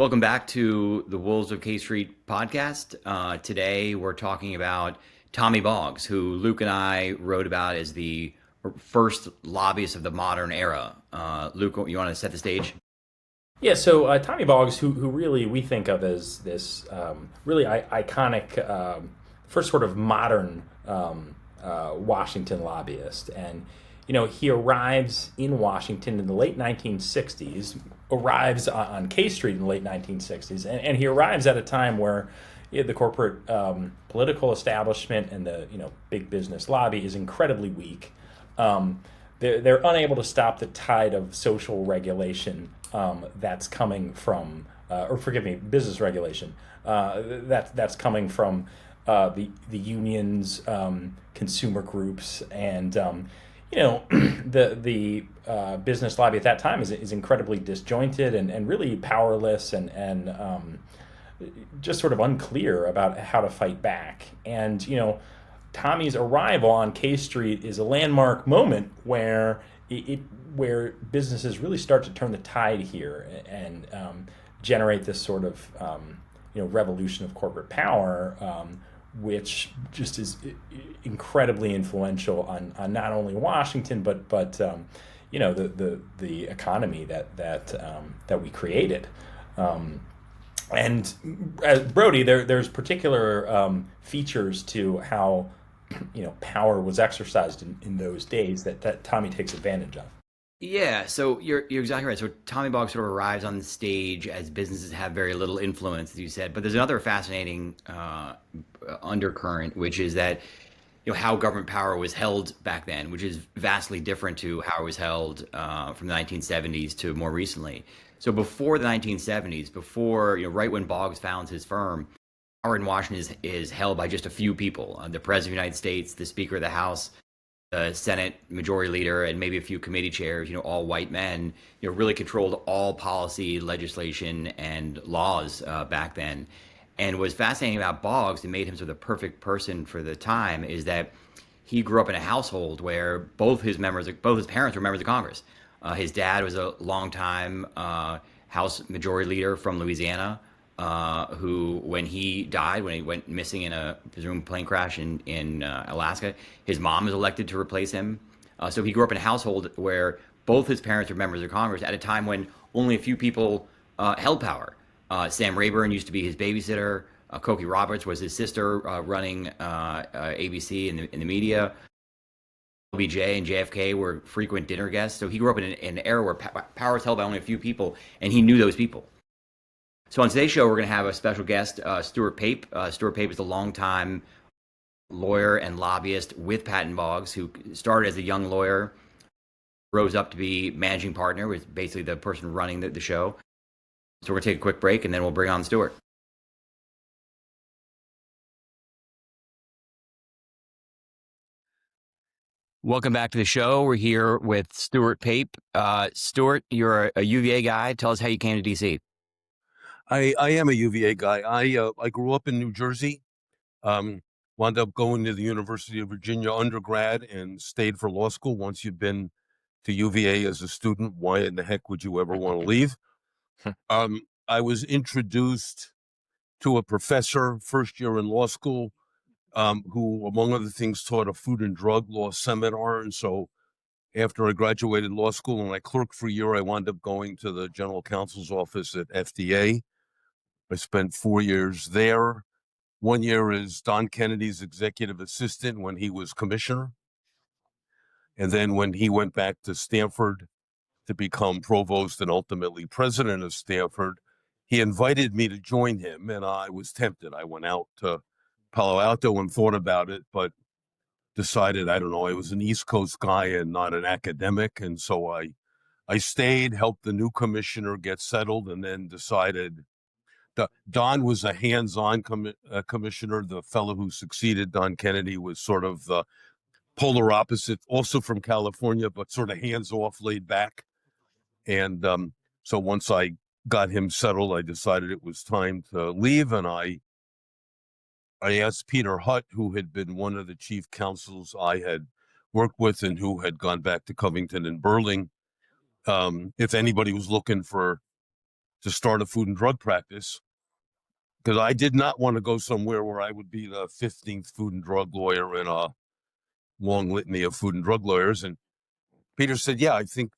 Welcome back to the Wolves of K Street podcast. Today we're talking about Tommy Boggs, who Luke and I wrote about as the first lobbyist of the modern era. Luke, you want to set the stage? Yeah, so Tommy Boggs, who really we think of as this really iconic first sort of modern Washington lobbyist, and he arrives in Washington in the late 1960s, arrives on K Street in the late 1960s, and he arrives at a time where the corporate political establishment and the big business lobby is incredibly weak. They're unable to stop the tide of social regulation that's coming from, or forgive me, business regulation that's coming from the unions, consumer groups, and the business lobby at that time is incredibly disjointed and really powerless and just sort of unclear about how to fight back. And Tommy's arrival on K Street is a landmark moment where businesses really start to turn the tide here and generate this sort of revolution of corporate power, which just is incredibly influential on not only Washington but the economy that we created. And as Brody, there's particular features to how power was exercised in those days that Tommy takes advantage of. Yeah, so you're exactly right. So Tommy Boggs sort of arrives on the stage as businesses have very little influence, as you said. But there's another fascinating undercurrent, which is that how government power was held back then, which is vastly different to how it was held from the 1970s to more recently. So before the 1970s, before right when Boggs founds his firm, power in Washington is held by just a few people: the President of the United States, the Speaker of the House, the Senate Majority Leader, and maybe a few committee chairs. All white men. Really controlled all policy, legislation, and laws back then. And what's fascinating about Boggs that made him sort of the perfect person for the time is that he grew up in a household where both his parents were members of Congress. His dad was a longtime House Majority Leader from Louisiana, who, when he died, when he went missing in a presumed plane crash in Alaska, his mom was elected to replace him. So he grew up in a household where both his parents were members of Congress at a time when only a few people held power. Sam Rayburn used to be his babysitter. Cokie Roberts was his sister, running ABC in the media. LBJ and JFK were frequent dinner guests. So he grew up in an era where power was held by only a few people, and he knew those people. So on today's show, we're going to have a special guest, Stuart Pape. Stuart Pape is a longtime lawyer and lobbyist with Patton Boggs, who started as a young lawyer, rose up to be managing partner, was basically the person running the show. So we're going to take a quick break, and then we'll bring on Stuart. Welcome back to the show. We're here with Stuart Pape. Stuart, you're a UVA guy. Tell us how you came to DC. I am a UVA guy. I grew up in New Jersey, wound up going to the University of Virginia undergrad and stayed for law school. Once you've been to UVA as a student, why in the heck would you ever want to leave? I was introduced to a professor first year in law school, who, among other things, taught a food and drug law seminar. And so after I graduated law school and I clerked for a year, I wound up going to the general counsel's office at FDA. I spent 4 years there. 1 year as Don Kennedy's executive assistant when he was commissioner. And then when he went back to Stanford to become provost and ultimately president of Stanford, he invited me to join him, and I was tempted. I went out to Palo Alto and thought about it, but decided, I don't know, I was an East Coast guy and not an academic. And so I stayed, helped the new commissioner get settled, and then decided Don was a hands-on commissioner. The fellow who succeeded Don Kennedy was sort of the polar opposite, also from California, but sort of hands-off, laid back. And so once I got him settled, I decided it was time to leave. And I asked Peter Hutt, who had been one of the chief counsels I had worked with and who had gone back to Covington and Burling, if anybody was looking for to start a food and drug practice, because I did not want to go somewhere where I would be the 15th food and drug lawyer in a long litany of food and drug lawyers. And Peter said, yeah, I think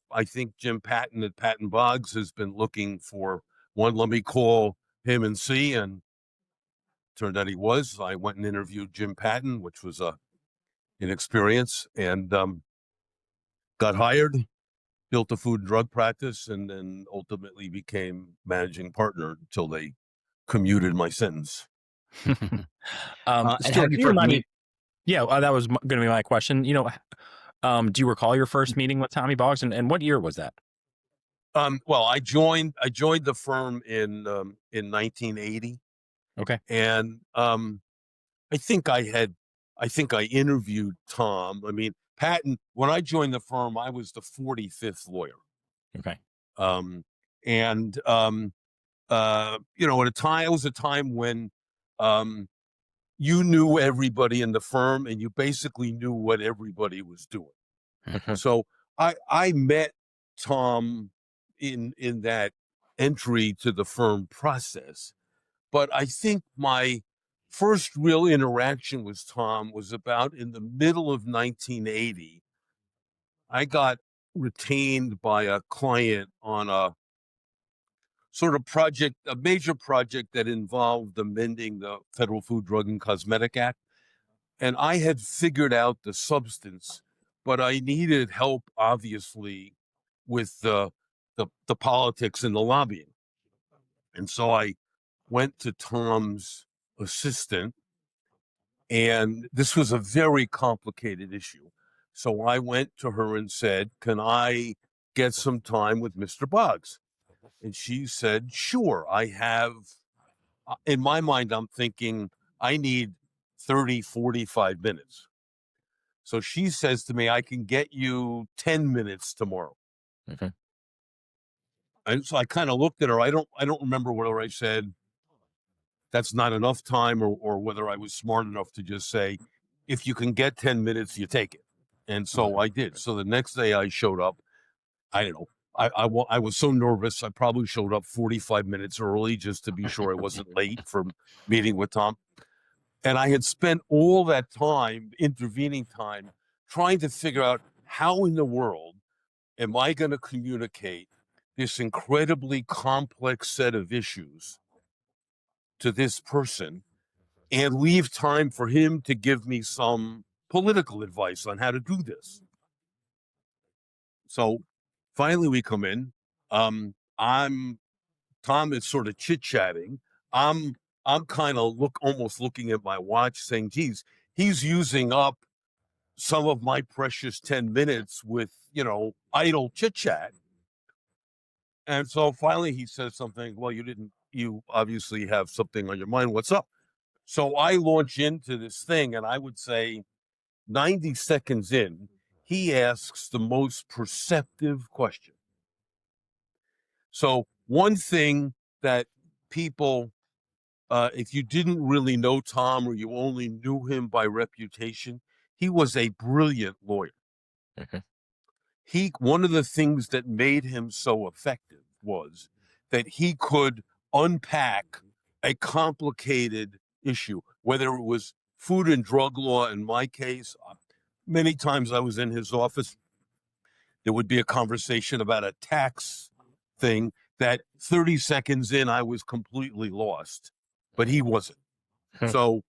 Jim Patton at Patton Boggs has been looking for one. Let me call him and see. And turned out he was. I went and interviewed Jim Patton, which was an experience, and got hired, built a food and drug practice, and then ultimately became managing partner until they commuted my sentence. And how Stuart, did do you you first remind me? meet? Yeah, that was going to be my question. Do you recall your first meeting with Tommy Boggs, and what year was that? Well, I joined the firm in 1980, Okay. and I think I interviewed Tom. I mean, Patton. When I joined the firm, I was the 45th lawyer. Okay. And at a time, it was a time when you knew everybody in the firm, and you basically knew what everybody was doing. So I met Tom in that entry to the firm process, but I think my first real interaction with Tom was about in the middle of 1980. I got retained by a client on a sort of project, a major project that involved amending the Federal Food, Drug, and Cosmetic Act. And I had figured out the substance, but I needed help, obviously, with the politics and the lobbying. And so I went to Tom's assistant, and this was a very complicated issue. So I went to her and said, "Can I get some time with Mr. Boggs?" And she said, "Sure, I have." In my mind, I'm thinking, I need 30, 45 minutes. So she says to me, "I can get you 10 minutes tomorrow." Okay. And so I kind of looked at her. I don't remember whether I said that's not enough time, or whether I was smart enough to just say, if you can get 10 minutes, you take it. And so I did. So the next day I showed up. I don't know. I was so nervous. I probably showed up 45 minutes early just to be sure I wasn't late for meeting with Tom. And I had spent all that time, intervening time, trying to figure out how in the world am I going to communicate this incredibly complex set of issues to this person and leave time for him to give me some political advice on how to do this. So finally we come in. Tom is sort of chit-chatting. I'm kind of almost looking at my watch saying, geez, he's using up some of my precious 10 minutes with, idle chit-chat. And so finally he says something, "Well, you obviously have something on your mind. What's up?" So I launch into this thing, and I would say 90 seconds in, he asks the most perceptive question. So one thing that people, if you didn't really know Tom or you only knew him by reputation, he was a brilliant lawyer. Okay. One of the things that made him so effective was that he could unpack a complicated issue, whether it was food and drug law. In my case, many times I was in his office, there would be a conversation about a tax thing that 30 seconds in, I was completely lost, but he wasn't. So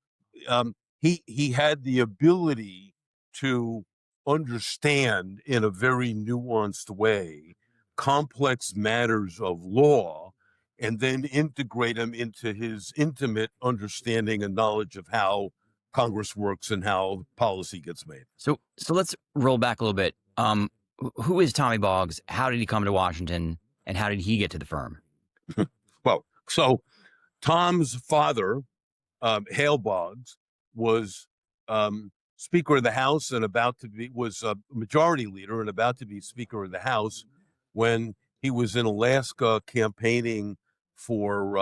he had the ability to understand in a very nuanced way complex matters of law, and then integrate them into his intimate understanding and knowledge of how Congress works and how policy gets made. So let's roll back a little bit. Who is Tommy Boggs? How did he come to Washington, and how did he get to the firm? Well, so Tom's father, Hale Boggs, was Speaker of the House and was a majority leader and about to be Speaker of the House when he was in Alaska campaigning for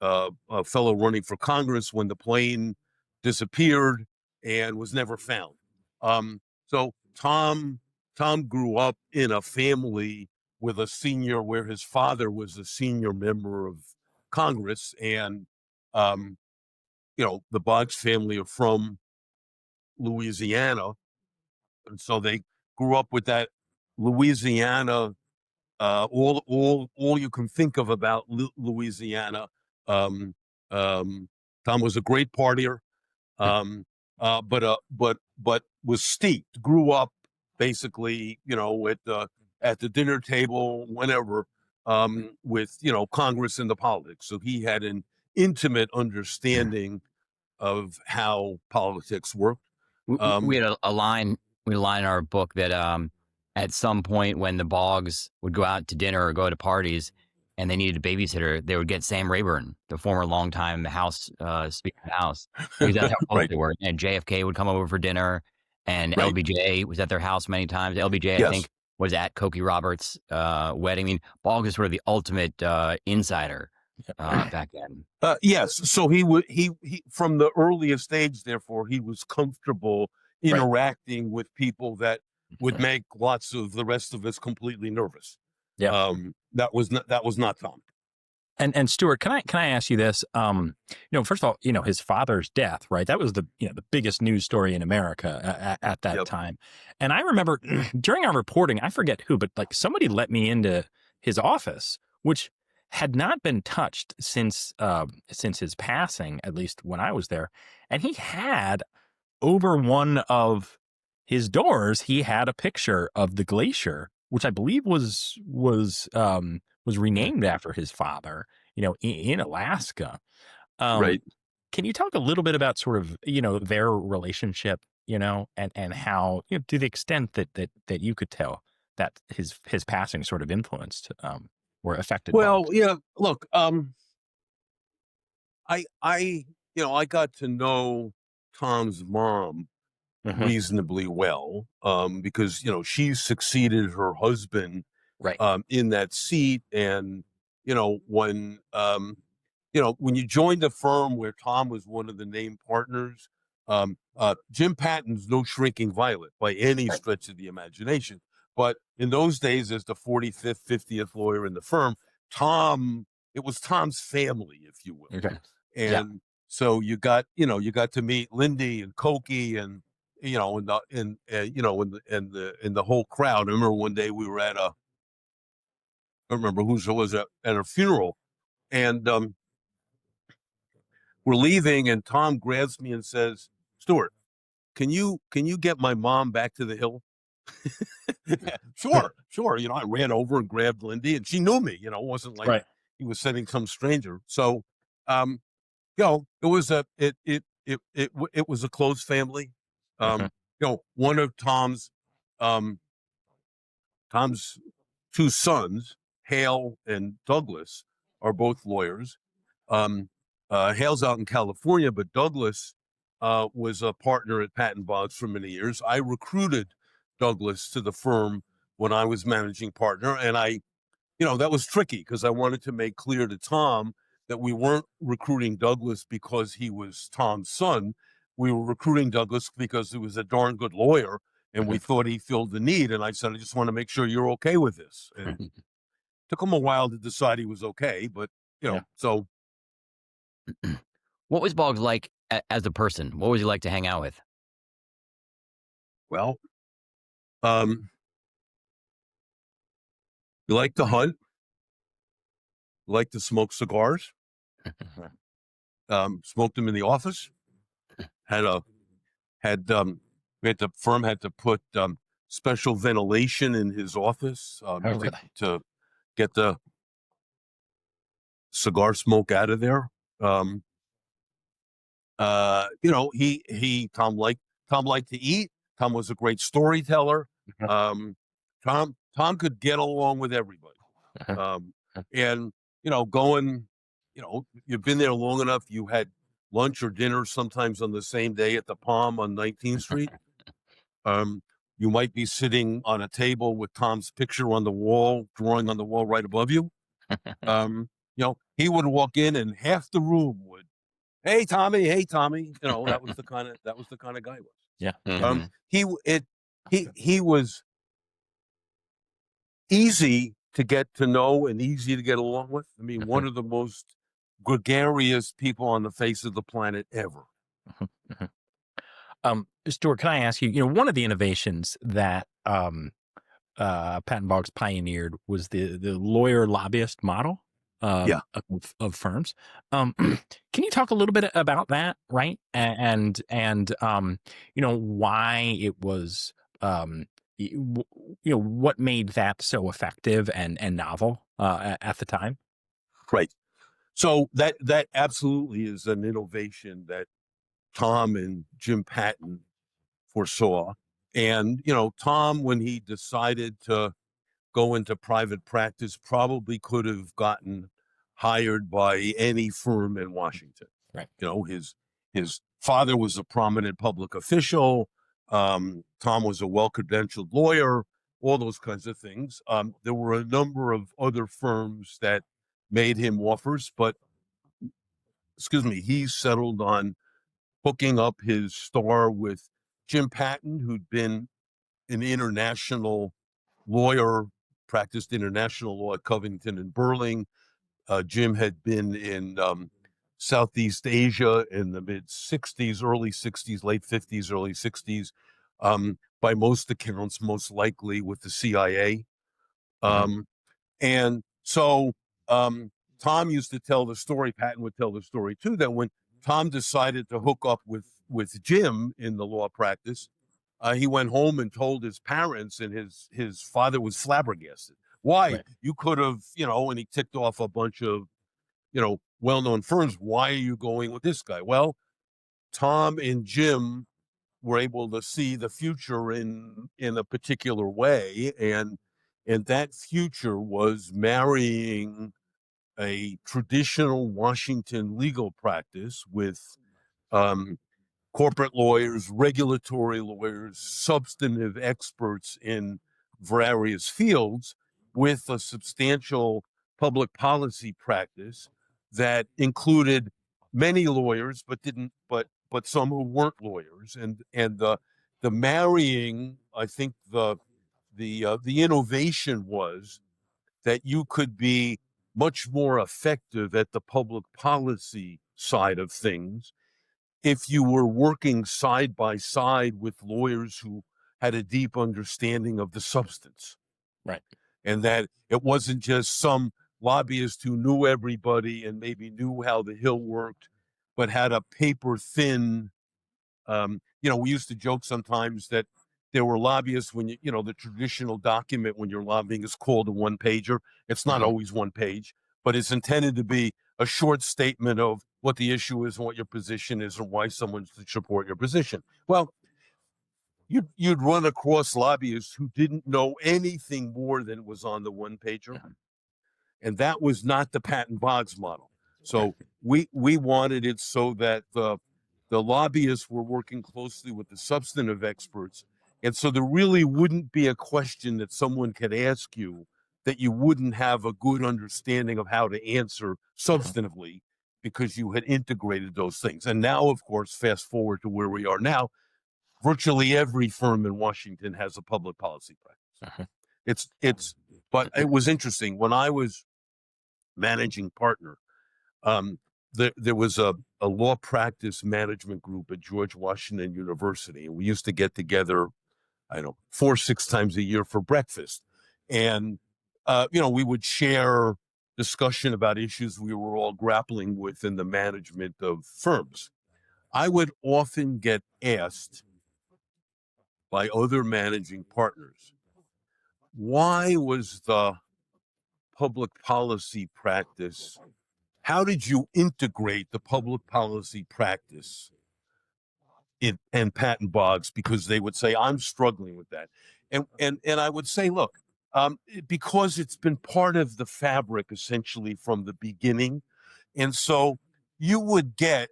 a fellow running for Congress, when the plane disappeared and was never found. So Tom grew up in a family with a senior, where his father was a senior member of Congress, and the Boggs family are from Louisiana, and so they grew up with that Louisiana. All you can think of about Louisiana. Um, Tom was a great partier, but was steeped. Grew up basically, at the dinner table whenever, with Congress and the politics. So he had an intimate understanding of how politics worked. We had a line. We had a line in our book that at some point when the Boggs would go out to dinner or go to parties and they needed a babysitter, they would get Sam Rayburn, the former longtime House Speaker of the House, because that's how close Right. they were. And JFK would come over for dinner, and Right. LBJ was at their house many times. LBJ, I Yes. think, was at Cokie Roberts' wedding. I mean, Boggs is sort of the ultimate insider back then. Yes. So he from the earliest age, therefore, he was comfortable interacting with people that would make lots of the rest of us completely nervous. Yeah. That was not Tom. And Stuart, can I ask you this? First of all, his father's death, right? That was the biggest news story in America at that Yep. time. And I remember during our reporting, I forget who, but like somebody let me into his office, which had not been touched since his passing, at least when I was there. And he had over one of his doors, he had a picture of the glacier, which I believe was renamed after his father, in Alaska. Right. Can you talk a little bit about sort of, their relationship, and how, to the extent that you could tell that his passing sort of influenced or affected Well, Boggs? yeah. Look, I got to know Tom's mom Mhm. reasonably well, because she succeeded her husband Right. in that seat, and when you joined the firm where Tom was one of the named partners, Jim Patton's no shrinking violet by any Right. stretch of the imagination. But in those days, as the 45th, 50th lawyer in the firm, it was Tom's family, if you will. Okay. And so you got to meet Lindy and Cokie and in the whole crowd. I remember one day we were I don't remember who it was at a funeral, and we're leaving, and Tom grabs me and says, "Stuart, can you get my mom back to the Hill?" Sure. I ran over and grabbed Lindy, and she knew me. It wasn't like Right. he was sending some stranger. So, it was it was a close family. Mhm. One of um, Tom's two sons, Hale and Douglas, are both lawyers. Hale's out in California, but Douglas was a partner at Patton Boggs for many years. I recruited Douglas to the firm when I was managing partner, and that was tricky because I wanted to make clear to Tom that we weren't recruiting Douglas because he was Tom's son. We were recruiting Douglas because he was a darn good lawyer, and we thought he filled the need. And I said, I just want to make sure you're okay with this. And it took him a while to decide he was okay, but so. What was Boggs like as a person? What was he like to hang out with? Well, you like to hunt, you like to smoke cigars, smoked them in the office, the firm had to put special ventilation in his office really? to get the cigar smoke out of there. Tom liked to eat. Tom was a great storyteller. Tom could get along with everybody. And going, you've been there long enough. You had lunch or dinner sometimes on the same day at the Palm on 19th Street. You might be sitting on a table with Tom's picture on the wall, drawing on the wall right above you. He would walk in and half the room would, hey Tommy. That was the kind of guy he was. Yeah. Mhm. He was easy to get to know and easy to get along with. I mean, one of the most gregarious people on the face of the planet ever. Stuart, can I ask you, one of the innovations that Patton Boggs pioneered was the lawyer-lobbyist model Yeah. of firms. Can you talk a little bit about that, right? And why it was, what made that so effective and novel at the time? Right. So that absolutely is an innovation that Tom and Jim Patton foresaw. And, Tom, when he decided to go into private practice, probably could have gotten hired by any firm in Washington. Right. His father was a prominent public official. Tom was a well-credentialed lawyer, all those kinds of things. There were a number of other firms that made him offers, but he settled on hooking up his star with Jim Patton, who'd been an international lawyer, practiced international law at Covington and Burling. Jim had been in Southeast Asia in the mid 60s, early 60s, late 50s, early 60s, by most accounts, most likely with the CIA. And so Tom used to tell the story, Patton would tell the story too, that when Tom decided to hook up with Jim in the law practice, he went home and told his parents, and his father was flabbergasted. Why? Right. You could have, and he ticked off a bunch of, well-known firms. Why are you going with this guy? Well, Tom and Jim were able to see the future in a particular way, and that future was marrying a traditional Washington legal practice with corporate lawyers, regulatory lawyers, substantive experts in various fields, with a substantial public policy practice that included many lawyers, but some who weren't lawyers, and the marrying. I think the innovation was that you could be much more effective at the public policy side of things if you were working side by side with lawyers who had a deep understanding of the substance. Right. And that it wasn't just some lobbyist who knew everybody and maybe knew how the Hill worked, but had a paper thin. We used to joke sometimes that there were lobbyists when the traditional document when you're lobbying is called a one pager. It's not always one page, but it's intended to be a short statement of what the issue is and what your position is and why someone should support your position. Well, you'd run across lobbyists who didn't know anything more than was on the one pager. And that was not the Patton Boggs model. So we wanted it so that the lobbyists were working closely with the substantive experts. And so there really wouldn't be a question that someone could ask you that you wouldn't have a good understanding of how to answer substantively, because you had integrated those things. And now, of course, fast forward to where we are now, virtually every firm in Washington has a public policy practice. But it was interesting. When I was managing partner, there was a law practice management group at George Washington University, and we used to get together, 4-6 times a year for breakfast. And, we would share discussion about issues we were all grappling with in the management of firms. I would often get asked by other managing partners, why was the public policy practice, how did you integrate the public policy practice in Patton Boggs? Because they would say, I'm struggling with that. And I would say, look, because it's been part of the fabric essentially from the beginning. And so you would get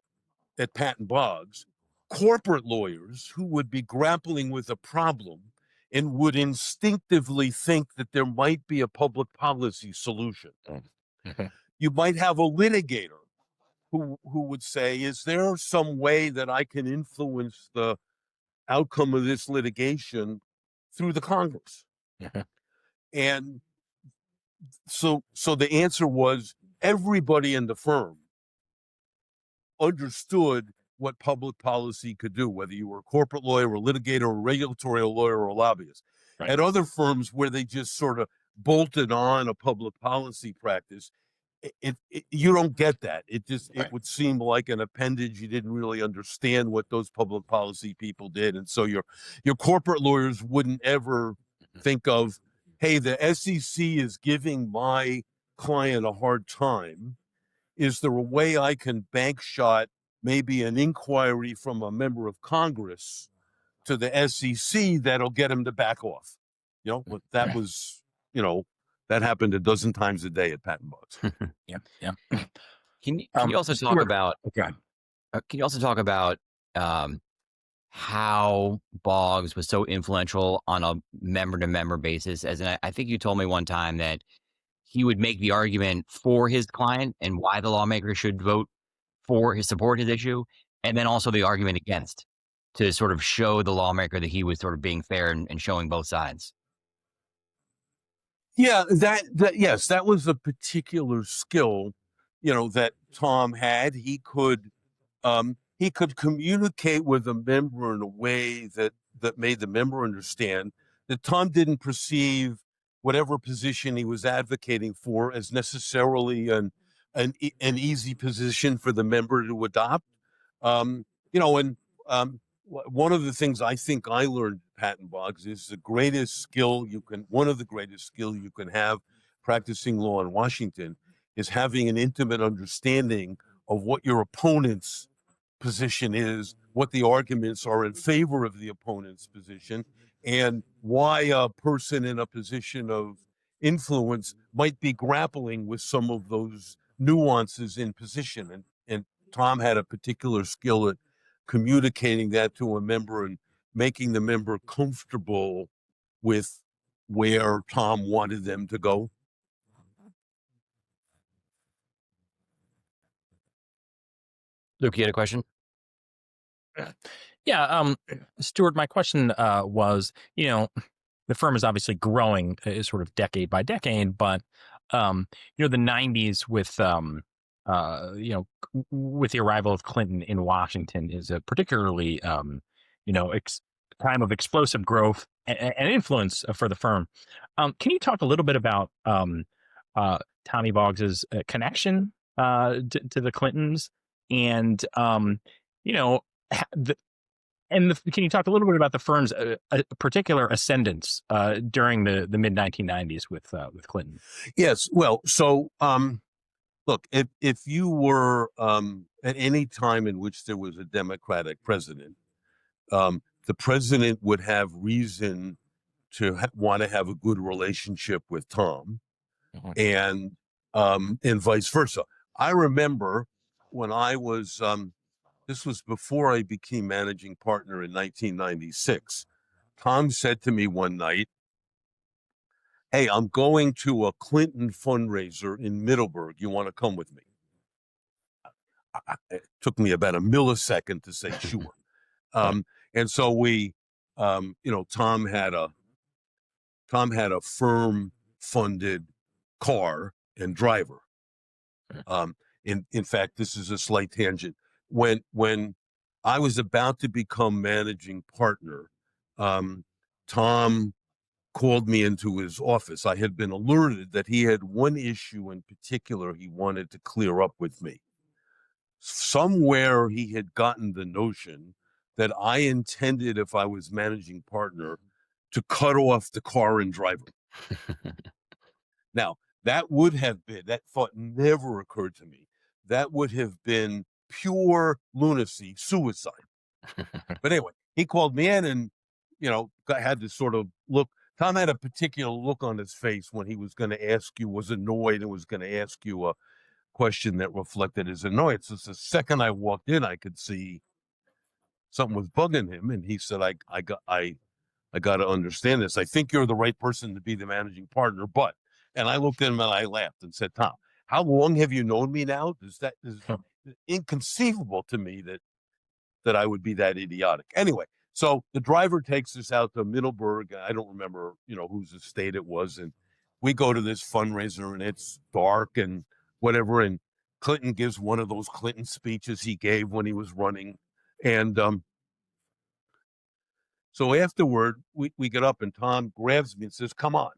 at Patton Boggs corporate lawyers who would be grappling with a problem and would instinctively think that there might be a public policy solution. You might have a litigator who would say, is there some way that I can influence the outcome of this litigation through the Congress? And so the answer was everybody in the firm understood what public policy could do, whether you were a corporate lawyer, a litigator, a regulatory lawyer, or a lobbyist. Right. At other firms where they just sort of bolted on a public policy practice, you don't get that. It Right. would seem like an appendage. You didn't really understand what those public policy people did, and so your corporate lawyers wouldn't ever think of, hey, the SEC is giving my client a hard time. Is there a way I can bank shot maybe an inquiry from a member of Congress to the SEC that'll get him to back off? But that was, that happened a dozen times a day at Patton Boggs. Yeah. Yeah. Can you also talk Stuart, about? okay. Can you also talk about how Boggs was so influential on a member-to-member basis? I think you told me one time that he would make the argument for his client and why the lawmaker should support his issue, and then also the argument against, to sort of show the lawmaker that he was sort of being fair and showing both sides. Yeah, yes, that was a particular skill, that Tom had. He could communicate with a member in a way that made the member understand that Tom didn't perceive whatever position he was advocating for as necessarily an easy position for the member to adopt. And one of the things I think I learned, Patton Boggs, is one of the greatest skill you can have practicing law in Washington is having an intimate understanding of what your opponent's position is, what the arguments are in favor of the opponent's position, and why a person in a position of influence might be grappling with some of those nuances in position. And Tom had a particular skill at communicating that to a member and making the member comfortable with where Tom wanted them to go. Luke, you had a question? Yeah, Stuart, my question was, the firm is obviously growing sort of decade by decade, but the 90s with with the arrival of Clinton in Washington is a particularly time of explosive growth and influence for the firm. Can you talk a little bit about Tommy Boggs's connection to the Clintons and can you talk a little bit about the firm's particular ascendance during the mid 1990s with Clinton? Yes. Well, so look, if you were at any time in which there was a Democratic president, the president would have reason to want to have a good relationship with Tom, and vice versa. I remember when I was. This was before I became managing partner in 1996. Tom said to me one night, "Hey, I'm going to a Clinton fundraiser in Middleburg. You want to come with me?" It took me about a millisecond to say sure. And so we, Tom had a firm funded car and driver. In fact, this is a slight tangent. When I was about to become managing partner, Tom called me into his office. I had been alerted that he had one issue in particular he wanted to clear up with me. Somewhere he had gotten the notion that I intended, if I was managing partner, to cut off the car and driver. Now, that thought never occurred to me. That would have been pure lunacy, suicide. But anyway, he called me in and, had this sort of look. Tom had a particular look on his face when he was going to ask you, was annoyed and was going to ask you a question that reflected his annoyance. So the second I walked in, I could see something was bugging him. And he said, I got to understand this. I think you're the right person to be the managing partner, but, and I looked at him and I laughed and said, "Tom, how long have you known me now? Is inconceivable to me that I would be that idiotic." Anyway, so the driver takes us out to Middleburg. I don't remember, whose estate it was. And we go to this fundraiser and it's dark and whatever. And Clinton gives one of those Clinton speeches he gave when he was running. And so afterward, we get up and Tom grabs me and says, come on.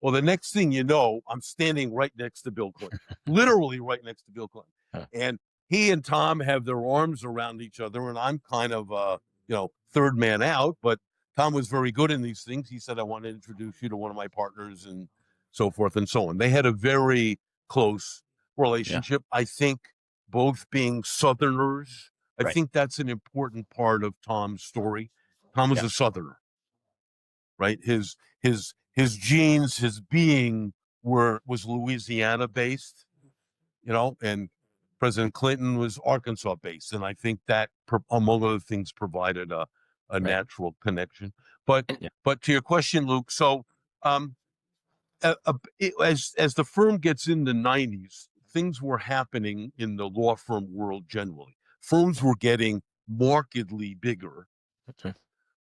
Well, the next thing you know, I'm standing right next to Bill Clinton, literally right next to Bill Clinton. Huh. And he and Tom have their arms around each other. And I'm kind of, third man out. But Tom was very good in these things. He said, I want to introduce you to one of my partners and so forth and so on. They had a very close relationship. I think both being Southerners, I Right. think that's an important part of Tom's story. Tom was Yeah. a Southerner, right? His genes, his being was Louisiana based, and President Clinton was Arkansas based, and I think that, among other things, provided a Right. natural connection. But And- but to your question, Luke, so as the firm gets in the 90s, things were happening in the law firm world generally. Firms were getting markedly bigger, Okay.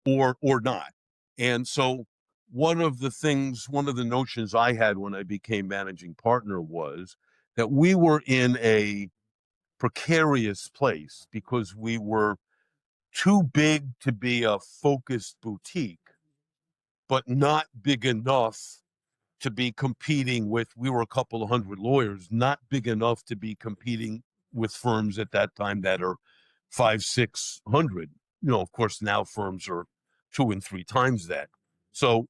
or not. And so one of the notions I had when I became managing partner was that we were in a precarious place because we were too big to be a focused boutique, but not big enough to be competing with, we were a couple of hundred lawyers, not big enough to be competing with firms at that time that are 500-600. Of course, now firms are 2 and 3 times that. So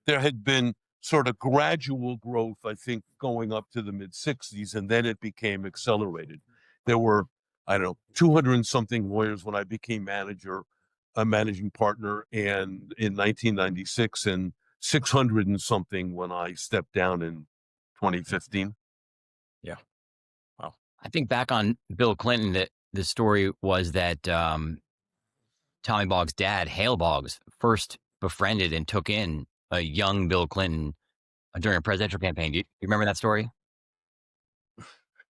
there had been sort of gradual growth, I think, going up to the mid 60s, and then it became accelerated. There were, I don't know, 200 and something lawyers when I became a managing partner, and in 1996, and 600 and something when I stepped down in 2015. Yeah. Wow. I think back on Bill Clinton, that the story was that Tommy Boggs' dad, Hale Boggs, first befriended and took in a young Bill Clinton during a presidential campaign. Do you remember that story?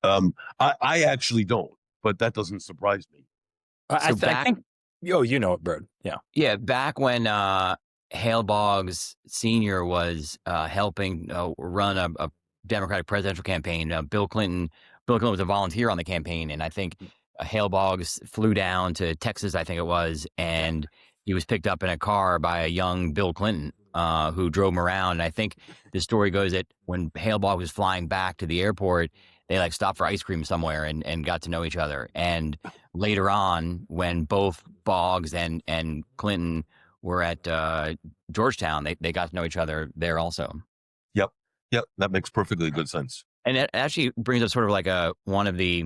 I actually don't, but that doesn't surprise me. I back, think. Oh, you know it, Bird. Yeah. yeah, back when Hale Boggs Sr. was helping run a Democratic presidential campaign, Bill Clinton was a volunteer on the campaign, and I think Hale Boggs flew down to Texas, I think it was, and he was picked up in a car by a young Bill Clinton who drove him around. And I think the story goes that when Hale Boggs was flying back to the airport, they stopped for ice cream somewhere and got to know each other. And later on, when both Boggs and Clinton were at Georgetown, they got to know each other there also. Yep, that makes perfectly good sense. And it actually brings up sort of like one of the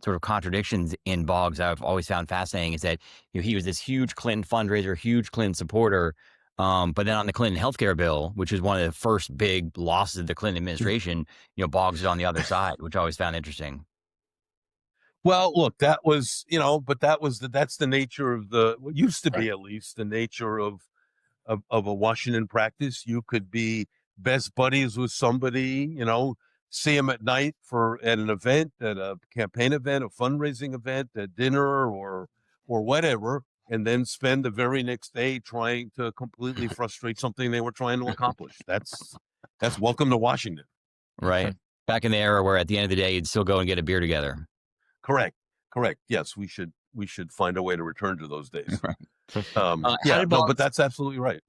sort of contradictions in Boggs I've always found fascinating is that he was this huge Clinton fundraiser, huge Clinton supporter, but then on the Clinton healthcare bill, which is one of the first big losses of the Clinton administration, Boggs is on the other side, which I always found interesting. Well, look, that was, but that's the nature of what used to be, at least, the nature of a Washington practice. You could be best buddies with somebody, see him at night at an event, at a campaign event, a fundraising event, at dinner or whatever, and then spend the very next day trying to completely frustrate something they were trying to accomplish. That's welcome to Washington. Right. Back in the era where at the end of the day, you'd still go and get a beer together. Correct. Yes, we should find a way to return to those days. Right. But that's absolutely right.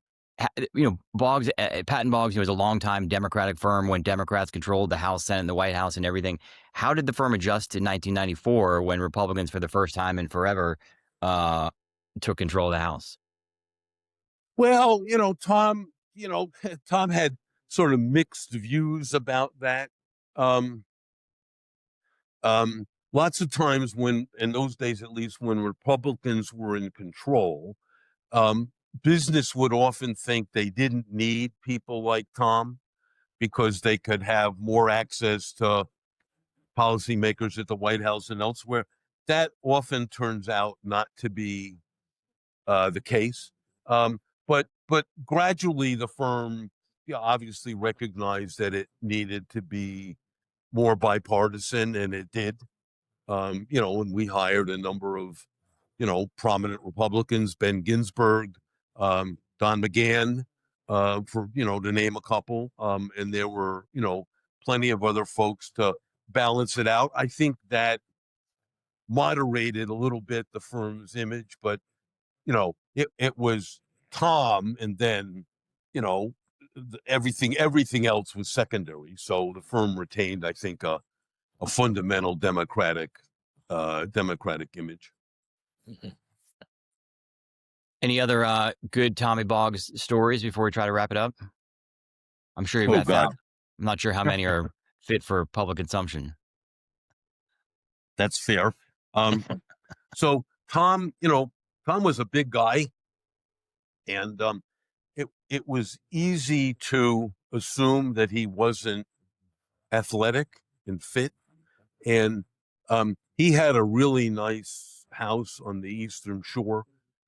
Boggs, Patton Boggs, was a longtime Democratic firm when Democrats controlled the House, Senate, and the White House and everything. How did the firm adjust in 1994 when Republicans, for the first time in forever, took control of the House? Well, Tom had sort of mixed views about that. Lots of times in those days, at least, when Republicans were in control, business would often think they didn't need people like Tom because they could have more access to policymakers at the White House and elsewhere. That often turns out not to be the case. But gradually the firm obviously recognized that it needed to be more bipartisan, and it did. And we hired a number of, prominent Republicans, Ben Ginsburg, Don McGahn, for, to name a couple. And there were, plenty of other folks to balance it out. I think that moderated a little bit the firm's image, but, it was Tom, and then, everything else was secondary. So the firm retained, I think, a fundamental democratic image. Any other good Tommy Boggs stories before we try to wrap it up? I'm sure you've Oh got God, that. I'm not sure how many are fit for public consumption. that's fair. So Tom, Tom was a big guy, and it was easy to assume that he wasn't athletic and fit. And he had a really nice house on the Eastern Shore.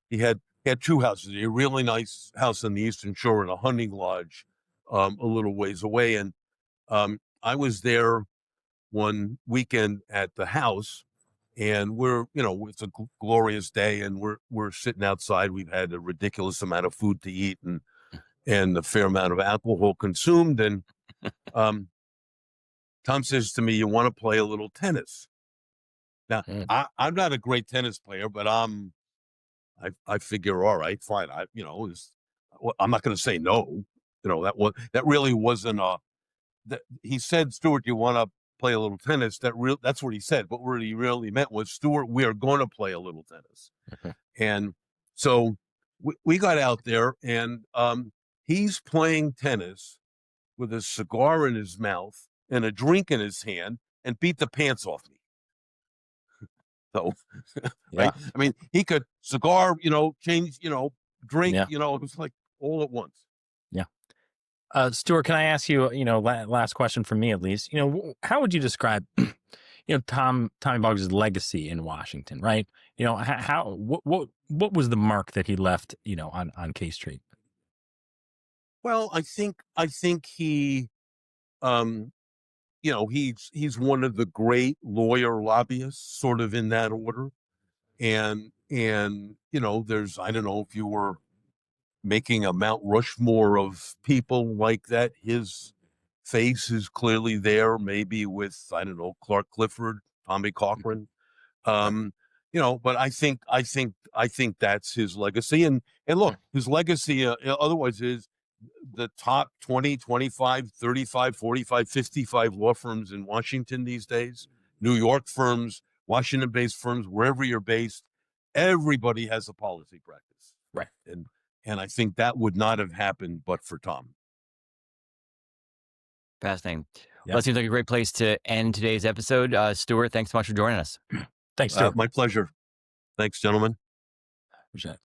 He had two houses, a really nice house on the Eastern Shore and a hunting lodge a little ways away. And I was there one weekend at the house, and it's a glorious day, and we're sitting outside. We've had a ridiculous amount of food to eat and a fair amount of alcohol consumed. And Tom says to me, "You want to play a little tennis?" Now, I'm not a great tennis player, but I figure, all right, fine. I'm not going to say no. That really wasn't he said, "Stuart, you want to play a little tennis?" That's what he said. But what he really meant was, "Stuart, we are going to play a little tennis." Okay. And so we got out there, and he's playing tennis with a cigar in his mouth and a drink in his hand, and beat the pants off me. So, Yeah. right? I mean, he could cigar, change, drink, Yeah. it was like all at once. Yeah. Stuart, can I ask you, last question from me at least, how would you describe, Tommy Boggs' legacy in Washington, right? What was the mark that he left, on K Street? Well, I think he, he's one of the great lawyer-lobbyists, sort of in that order. And there's, I don't know if you were making a Mount Rushmore of people like that. His face is clearly there, maybe with, I don't know, Clark Clifford, Tommy Cochran. But I think that's his legacy. And look, his legacy otherwise is the top 20, 25, 35, 45, 55 law firms in Washington these days, New York firms, Washington-based firms, wherever you're based, everybody has a policy practice. Right. And I think that would not have happened but for Tom. Fascinating. Yeah. Well, that seems like a great place to end today's episode. Stuart, thanks so much for joining us. Thanks, Stuart. My pleasure. Thanks, gentlemen. Appreciate it.